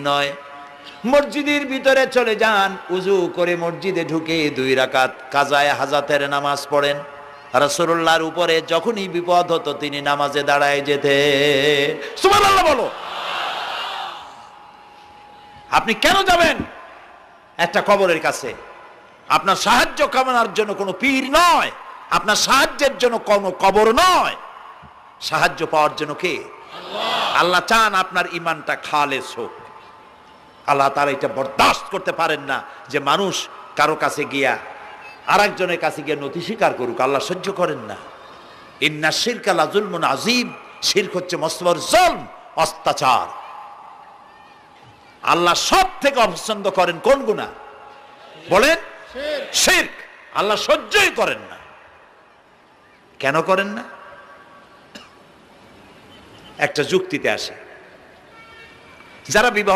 নয়। মসজিদের ভিতরে চলে যান, উজু করে মসজিদে ঢুকে 2 রাকাত কাজায়ে হাজাতের নামাজ পড়েন। রাসূলুল্লাহর উপরে যখনই বিপদ হতো তিনি নামাজে দাঁড়ায় যেতে। সুবহানাল্লাহ বলো। আপনি কেন যাবেন একটা কবরের কাছে? আপনার সাহায্য কামনার জন্য কোনো পীর নয়, আপনার সাহায্যের জন্য কোনো কবর নয়। সাহায্য পাওয়ার জন্য কে? আল্লাহ চান আপনার ঈমানটা খালেস হোক। আল্লাহ তাআলা এটা বরদাস্ত করতে পারেন না যে মানুষ কারো কাছে গিয়া আরেকজনের কাছে গিয়ে নথি স্বীকার করুক। আল্লাহ সহ্য করেন না। ইন্না শিরকা লাযুলমুন আযীম, শিরক হচ্ছে মস্ত বড় জুলম, অত্যাচার। আল্লাহ সব থেকে অপছন্দ করেন কোন গুনাহ বলেন? শিরক। আল্লাহ সহ্যই করেন না। কেন করেন না? একটা যুক্তিতে আসে। যারা বিবাহ